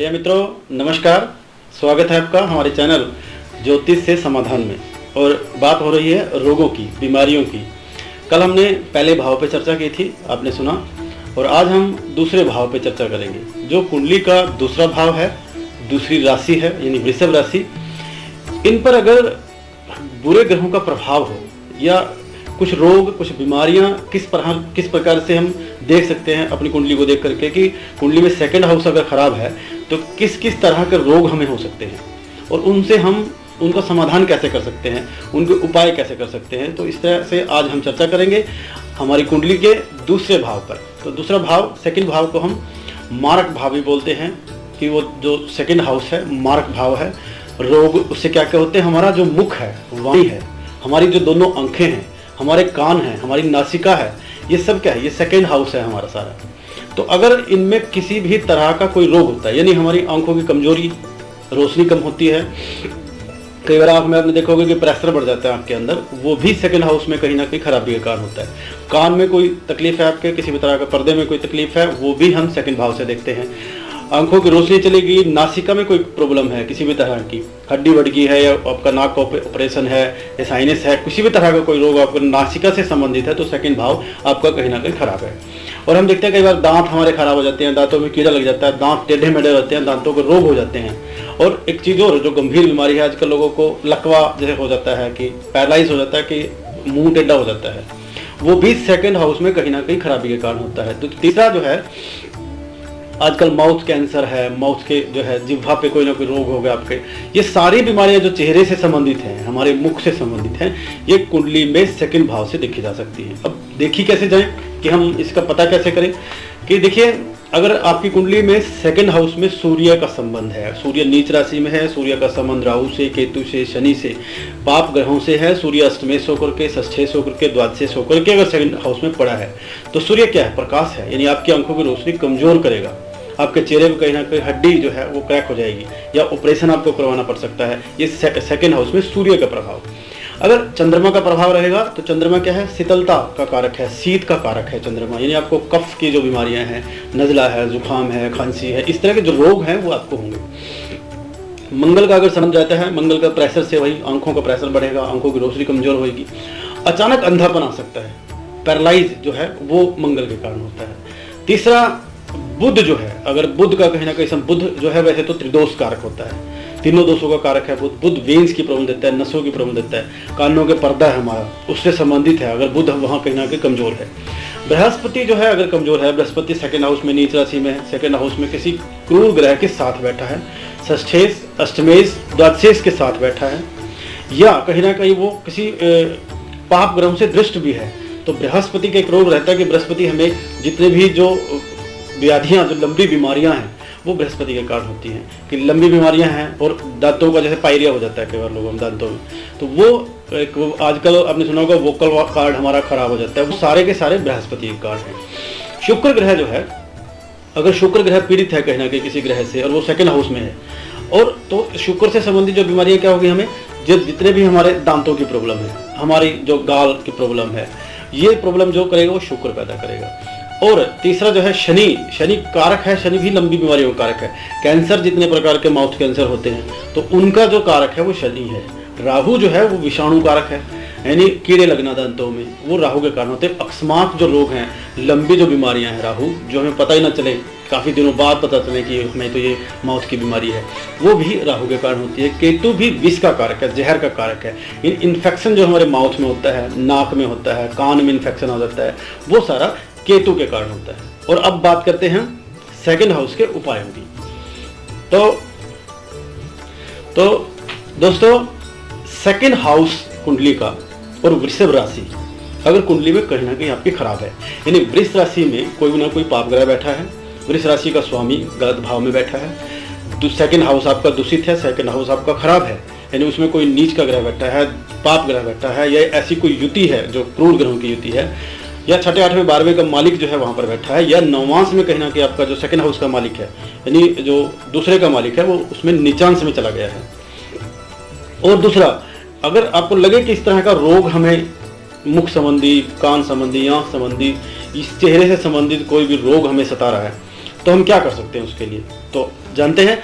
प्रिय मित्रों नमस्कार, स्वागत है आपका हमारे चैनल ज्योतिष से समाधान में। और बात हो रही है रोगों की, बीमारियों की। कल हमने पहले भाव पे चर्चा की थी, आपने सुना, और आज हम दूसरे भाव पे चर्चा करेंगे जो कुंडली का दूसरा भाव है, दूसरी राशि है यानी वृषभ राशि। इन पर अगर बुरे ग्रहों का प्रभाव हो या कुछ रोग, कुछ बीमारियां किस प्रकार से हम देख सकते हैं अपनी कुंडली को देख करके कि कुंडली में सेकंड हाउस अगर खराब है तो किस किस तरह के रोग हमें हो सकते हैं और उनसे हम उनका समाधान कैसे कर सकते हैं, उनके उपाय कैसे कर सकते हैं। तो इस तरह से आज हम चर्चा करेंगे हमारी कुंडली के दूसरे भाव पर। तो दूसरा भाव, सेकंड भाव को हम मारक भाव भी बोलते हैं कि वो जो सेकंड हाउस है मारक भाव है। रोग उससे क्या क्या होते हैं, हमारा जो मुख है, वाणी है, हमारी जो दोनों आंखें हैं, हमारे कान हैं, हमारी नासिका है, ये सब क्या है, ये सेकंड हाउस है हमारा सारा। तो अगर इनमें किसी भी तरह का कोई रोग होता है, यानी हमारी आंखों की कमजोरी, रोशनी कम होती है, कई बार आंख में आपने देखा होगा कि प्रेशर बढ़ जाता है आंख के अंदर, वो भी सेकंड हाउस में कहीं ना कहीं खराबी का कारण होता है। कान में कोई तकलीफ है आपके, किसी भी तरह का पर्दे में कोई तकलीफ है, वो भी हम सेकंड भाव से देखते हैं। आंखों की रोशनी चलेगी, नासिका में कोई प्रॉब्लम है किसी भी तरह की, हड्डी बढ़ गई है या आपका नाक का ऑपरेशन है या साइनस है, किसी भी तरह का कोई रोग आपको नासिका से संबंधित है तो सेकंड भाव आपका कहीं ना कहीं खराब है। और हम देखते हैं कई बार दांत हमारे खराब हो जाते हैं, दांतों में कीड़ा लग जाता है, दांत टेढ़े मेढ़े होते हैं, दांतों के रोग हो जाते हैं। और एक चीज़ और जो गंभीर बीमारी है आजकल लोगों को, लकवा जैसे हो जाता है कि पैरालाइज हो जाता है कि मुंह टेढ़ा हो जाता है, वो भी सेकंड हाउस में कहीं ना कहीं खराबी के कारण होता है। तो तीसरा जो है आजकल माउथ कैंसर है, माउथ के जो है जिह्वा पे कोई ना कोई रोग हो गया आपके, ये सारी बीमारियां जो चेहरे से संबंधित हैं, हमारे मुख से संबंधित हैं, ये कुंडली में सेकंड भाव से देखी जा सकती है। अब देखी कैसे जाए कि हम इसका पता कैसे करें कि देखिए, अगर आपकी कुंडली में सेकंड हाउस में सूर्य का संबंध है, सूर्य नीच राशि में है, सूर्य का संबंध राहु से, केतु से, शनि से, पाप ग्रहों से है, सूर्य अष्टमेश होकर के, षष्ठेश होकर के, द्वादशेश होकर के अगर सेकंड हाउस में पड़ा है तो सूर्य क्या है, प्रकाश है, यानी आपकी आंखों की रोशनी कमजोर करेगा, आपके चेहरे में कहीं ना कहीं हड्डी जो है वो क्रैक हो जाएगी या ऑपरेशन आपको करवाना पड़ सकता है। ये सेकंड हाउस में सूर्य का प्रभाव। अगर चंद्रमा का प्रभाव रहेगा तो चंद्रमा क्या है, शीतलता का कारक है, शीत का कारक है चंद्रमा, यानी आपको कफ की जो बीमारियां हैं, नजला है, जुकाम है, खांसी है, इस तरह के जो रोग हैं वो आपको होंगे। मंगल का अगर संबंध जाता है, मंगल का प्रेशर से वही आंखों का प्रेशर बढ़ेगा, आंखों की रोशनी कमजोर होगी, अचानक अंधापन आ सकता है, पैरालाइज जो है वो मंगल के कारण होता है। तीसरा बुध जो है, अगर बुध का कहीं ना कहीं बुध जो है वैसे तो त्रिदोष कारक होता है, तीनों दोषों का कारक है बुध। बुध वेन्स की प्रॉब्लम देता है, नसों की प्रॉब्लम देता है, कानों के पर्दा है हमारा उससे संबंधित है अगर बुध वहाँ कहीं ना कहीं कमजोर है। बृहस्पति जो है अगर कमजोर है, बृहस्पति सेकंड हाउस में नीच राशि में है, सेकंड हाउस में किसी क्रूर ग्रह के साथ बैठा है, षष्ठेश, अष्टमेश, द्वादशेश के साथ बैठा है, या कहीं ना कहीं वो किसी पाप ग्रहों से दृष्ट भी है, तो बृहस्पति का एक रोग रहता है कि बृहस्पति हमें जितने भी जो व्याधियां, जो लंबी बीमारियां हैं वो बृहस्पति के कारण होती हैं कि लंबी बीमारियां हैं। और दांतों का जैसे पायरिया हो जाता है कई बार लोगों में दांतों में, तो वो आजकल आपने सुना होगा वोकल कार्ड हमारा खराब हो जाता है, वो सारे के सारे बृहस्पति के कारण हैं। शुक्र ग्रह जो है, अगर शुक्र ग्रह पीड़ित है कहीं ना कहीं किसी ग्रह से और वो सेकंड हाउस में है, और तो शुक्र से संबंधित जो बीमारियां क्या होगी, हमें जितने भी हमारे दांतों की प्रॉब्लम है, हमारी जो गाल की प्रॉब्लम है, ये प्रॉब्लम जो करेगा वो शुक्र पैदा करेगा। और तीसरा जो है शनि, शनि कारक है, शनि भी लंबी बीमारियों का कारक है। कैंसर, जितने प्रकार के माउथ कैंसर होते हैं तो उनका जो कारक है वो शनि है। राहु जो है वो विषाणु कारक है, यानी कीड़े लगना दांतों में, वो राहु के कारण होते हैं। अकस्मात जो रोग हैं, लंबी जो बीमारियां हैं राहु, जो हमें पता ही ना चले, काफ़ी दिनों बाद पता चले कि हमें तो ये माउथ की बीमारी है, वो भी राहु के कारण होती है। केतु भी विष का कारक है, जहर का कारक है। इन्फेक्शन जो हमारे माउथ में होता है, नाक में होता है, कान में इन्फेक्शन हो जाता है, वो सारा केतु के कारण होता है। और अब बात करते हैं सेकंड हाउस के उपायों की। तो दोस्तों, सेकंड हाउस कुंडली का और वृषभ राशि अगर कुंडली में कहीं ना कहीं आपकी खराब है, यानी वृष राशि में कोई ना कोई पाप ग्रह बैठा है, वृष राशि का स्वामी गलत भाव में बैठा है, सेकंड हाउस आपका दूषित है, सेकंड हाउस आपका खराब है, यानी उसमें कोई नीच का ग्रह बैठा है, पाप ग्रह बैठा है, या ऐसी कोई युति है जो क्रूर ग्रहों की युति है, या छठे, आठवें, 12वें का मालिक जो है वहां पर बैठा है, या नवांश में कहीं ना कहीं आपका जो सेकंड हाउस का मालिक है, यानी जो दूसरे का मालिक है, वो उसमें नीचांश में चला गया है। और दूसरा, अगर आपको लगे कि इस तरह का रोग हमें मुख संबंधी, कान संबंधी, आंख संबंधी, इस चेहरे से संबंधित कोई भी रोग हमें सता रहा है, तो हम क्या कर सकते हैं उसके लिए। तो जानते हैं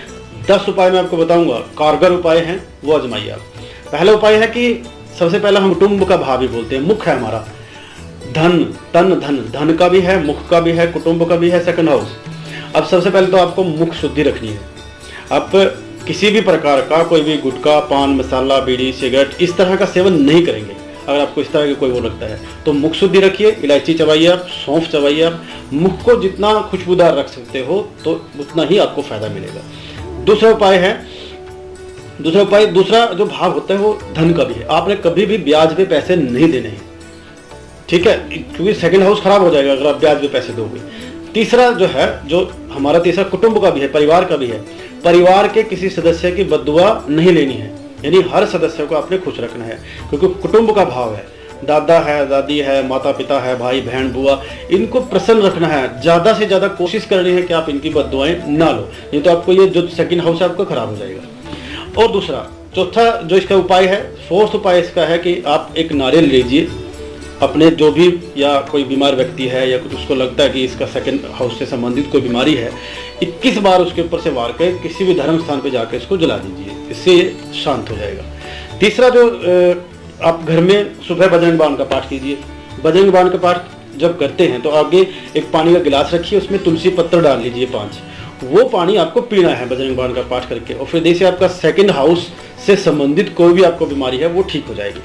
10 उपाय मैं आपको बताऊंगा, कारगर उपाय हैं, वो आजमाइए आप। पहला उपाय है कि सबसे पहला हम कुटुंब का भाव भी बोलते हैं, मुख है हमारा, धन तन धन, धन का भी है, मुख का भी है, कुटुंब का भी है, सेकंड हाउस। अब सबसे पहले तो आपको मुख शुद्धि रखनी है। आप किसी भी प्रकार का कोई भी गुटखा, पान मसाला, बीड़ी, सिगरेट इस तरह का सेवन नहीं करेंगे। अगर आपको इस तरह की कोई वो लगता है तो मुख शुद्धि रखिए, इलायची चबाइए आप, सौंफ चबाइए आप। मुख को जितना खुशबूदार रख सकते हो तो उतना ही आपको फायदा मिलेगा। दूसरा जो भाव होता है वो धन का भी है। आपने कभी भी ब्याज पे पैसे नहीं देने हैं, ठीक है, क्योंकि सेकंड हाउस खराब हो जाएगा अगर आप ब्याज पे पैसे दोगे। तीसरा जो है, जो हमारा तीसरा कुटुंब का भी है, परिवार का भी है। परिवार के किसी सदस्य की बद्दुआ नहीं लेनी है, यानी हर सदस्य को आपने खुश रखना है, क्योंकि कुटुंब का भाव है, दादा है, दादी है, माता पिता है, भाई बहन बुआ, इनको प्रसन्न रखना है। ज़्यादा से ज़्यादा कोशिश करनी है कि आप इनकी बद्दुआएं ना लो, नहीं तो आपको ये जो सेकंड हाउस है आपका खराब हो जाएगा। और दूसरा, चौथा जो इसका उपाय है, फोर्थ उपाय इसका है कि आप एक नारियल लीजिए, अपने जो भी या कोई बीमार व्यक्ति है या कुछ उसको लगता है कि इसका सेकंड हाउस से संबंधित कोई बीमारी है, 21 बार उसके ऊपर से वार कर किसी भी धर्म स्थान पे जाकर इसको जला दीजिए, इससे ये शांत हो जाएगा। तीसरा जो आप घर में सुबह बजरंग बाण का पाठ कीजिए। बजरंग बाण का पाठ जब करते हैं तो आगे एक पानी का गिलास रखिए, उसमें तुलसी पत्र डाल लीजिए 5, वो पानी आपको पीना है बजरंग बाण का पाठ करके, और फिर जैसे आपका सेकंड हाउस से संबंधित कोई भी आपको बीमारी है वो ठीक हो जाएगी।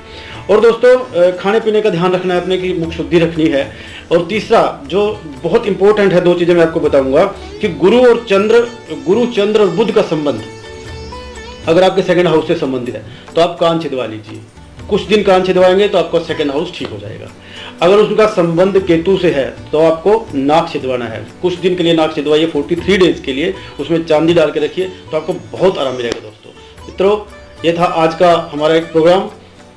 और दोस्तों खाने पीने का ध्यान रखना है अपने की, मुख शुद्धि रखनी है। और तीसरा जो बहुत इंपॉर्टेंट है, 2 चीजें मैं आपको बताऊंगा कि गुरु चंद्र और बुध का संबंध अगर आपके सेकंड हाउस से संबंधित है तो आप कान छिदवा लीजिए। कुछ दिन कान छिदवाएंगे तो आपका सेकंड हाउस ठीक हो जाएगा। अगर उसका संबंध केतु से है तो आपको नाक छिदवाना है, कुछ दिन के लिए नाक छिदवाइए, 43 डेज के लिए, उसमें चांदी डाल के रखिए तो आपको बहुत आराम मिलेगा। दोस्तों मित्रों, ये था आज का हमारा एक प्रोग्राम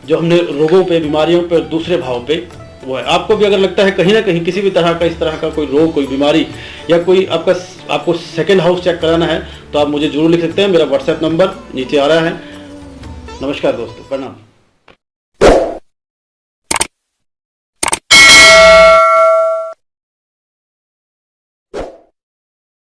जो हमने रोगों पे, बीमारियों पे, दूसरे भाव पे वो है। आपको भी अगर लगता है कहीं ना कहीं किसी भी तरह का इस तरह का कोई रोग, कोई बीमारी या कोई आपको सेकंड हाउस चेक कराना है तो आप मुझे जरूर लिख सकते हैं। मेरा व्हाट्सएप नंबर नीचे आ रहा है। नमस्कार दोस्तों, प्रणाम।